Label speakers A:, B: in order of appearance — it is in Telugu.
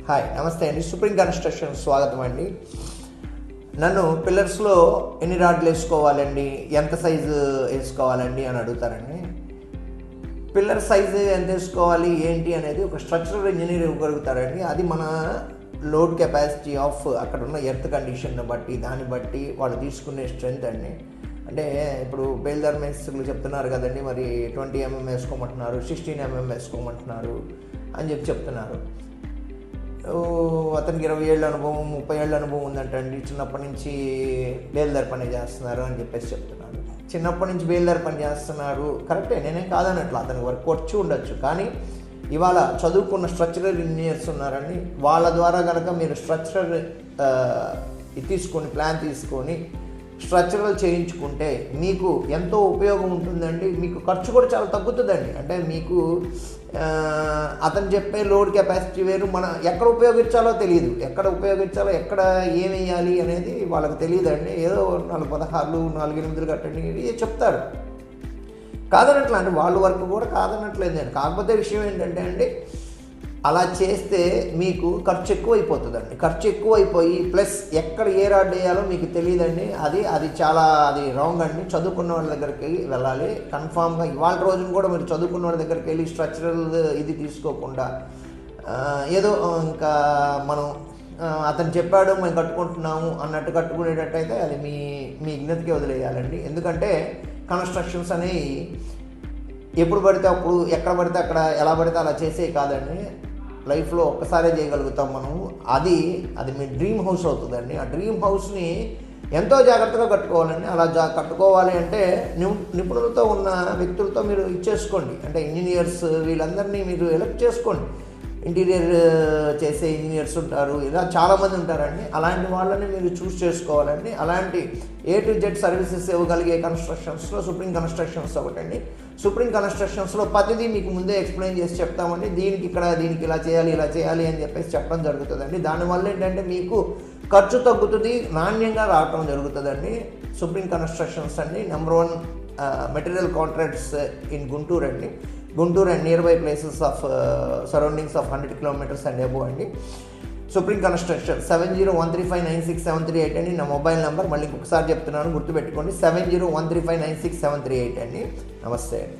A: హాయ్ నమస్తే అండి. సుప్రీం కన్స్ట్రక్షన్ స్వాగతం అండి. నన్ను పిల్లర్స్లో ఎన్ని రాడ్లు వేసుకోవాలండి, ఎంత సైజు వేసుకోవాలండి అని అడుగుతారండి. పిల్లర్ సైజు ఎంత వేసుకోవాలి ఏంటి అనేది ఒక స్ట్రక్చరల్ ఇంజనీర్ ఇవ్వగలుగుతారండి. అది మన లోడ్ కెపాసిటీ ఆఫ్ అక్కడ ఉన్న ఎర్త్ కండిషన్ బట్టి దాన్ని బట్టి వాళ్ళు తీసుకునే స్ట్రెంత్ అండి. అంటే ఇప్పుడు బేల్దార్ మేస్త్రులు చెప్తున్నారు కదండి, మరి 20 mm వేసుకోమంటున్నారు, 16 mm వేసుకోమంటున్నారు అని చెప్తున్నారు. అతనికి 20 ఏళ్ళ అనుభవం 30 ఏళ్ళ అనుభవం ఉందంటండి. చిన్నప్పటి నుంచి బేల్దార్ పని చేస్తున్నారు అని చెప్తున్నారు. చిన్నప్పటి నుంచి బేల్దార్ పని చేస్తున్నారు, కరెక్టే, నేనేం కాదన్నట్లు, అతనికి వర్క్ వచ్చి ఉండొచ్చు. కానీ ఇవాళ చదువుకున్న స్ట్రక్చరల్ ఇంజనీర్స్ ఉన్నారండి. వాళ్ళ ద్వారా కనుక మీరు స్ట్రక్చరల్ ప్లాన్ తీసుకొని స్ట్రక్చరల్ చేయించుకుంటే మీకు ఎంతో ఉపయోగం ఉంటుందండి. మీకు ఖర్చు కూడా చాలా తగ్గుతుందండి. అంటే మీకు అతను చెప్పే లోడ్ కెపాసిటీ వేరు, మనం ఎక్కడ ఉపయోగించాలో తెలియదు, ఎక్కడ ఉపయోగించాలో ఎక్కడ ఏం వేయాలి అనేది వాళ్ళకి తెలియదండి. ఏదో 4-16 4-8 కట్టండి చెప్తారు. కాదనట్లు అంటే వాళ్ళ వర్క్ కూడా కాదనట్లేదండి. కాకపోతే విషయం ఏంటంటే అండి, అలా చేస్తే మీకు ఖర్చు ఎక్కువైపోతుందండి. ఖర్చు ఎక్కువైపోయి ప్లస్ ఎక్కడ ఏ రాడ్ వేయాలో మీకు తెలియదండి. అది చాలా రాంగ్ అండి. చదువుకున్న వాళ్ళ దగ్గరికి వెళ్ళాలి కన్ఫామ్గా. ఇవాళ రోజున కూడా మీరు చదువుకున్న వాళ్ళ దగ్గరికి వెళ్ళి స్ట్రక్చరల్ ఇది తీసుకోకుండా ఏదో ఇంకా మనం అతను చెప్పాడు మేము కట్టుకుంటున్నాము అన్నట్టు కట్టుకునేటట్టయితే అది మీ విజ్ఞతకి వదిలేయాలండి. ఎందుకంటే కన్స్ట్రక్షన్స్ అనేవి ఎప్పుడు పడితే అప్పుడు ఎక్కడ పడితే అక్కడ ఎలా పడితే అలా చేసే కాదండి. లైఫ్లో ఒక్కసారే చేయగలుగుతాం మనం. అది మీ డ్రీమ్ హౌస్ అవుతుందండి. ఆ డ్రీమ్ హౌస్ని ఎంతో జాగ్రత్తగా కట్టుకోవాలండి. అలా కట్టుకోవాలి అంటే నిపుణులతో ఉన్న వ్యక్తులతో మీరు ఇచ్చేసుకోండి. అంటే ఇంజనీర్స్ వీళ్ళందరినీ మీరు ఎలెక్ట్ చేసుకోండి. ఇంటీరియర్ చేసే ఇంజనీర్స్ ఉంటారు, ఇలా చాలామంది ఉంటారండి. అలాంటి వాళ్ళని మీరు చూస్ చేసుకోవాలండి. అలాంటి A to Z సర్వీసెస్ ఇవ్వగలిగే కన్స్ట్రక్షన్స్లో సుప్రీం కన్స్ట్రక్షన్స్ ఒకటండి. సుప్రీం కన్స్ట్రక్షన్స్లో ప్రతిదీ మీకు ముందే ఎక్స్ప్లెయిన్ చేసి చెప్తామండి. దీనికి ఇలా చేయాలి అని చెప్పేసి చెప్పడం జరుగుతుందండి. దానివల్ల ఏంటంటే మీకు ఖర్చు తగ్గుతుంది, నాణ్యంగా రావటం జరుగుతుందండి. సుప్రీం కన్స్ట్రక్షన్స్ అండి, number 1 material contracts in Guntur అండి. Guntur and nearby places of surroundings of 100 kilometers and above అండి. సుప్రీం కన్స్ట్రక్షన్ 7013596738 అండి నా మొబైల్ నెంబర్. మళ్ళీ ఇంకొకసారి చెప్తున్నాను, గుర్తుపెట్టుకోండి, 7013596738 అండి. నమస్తే అండి.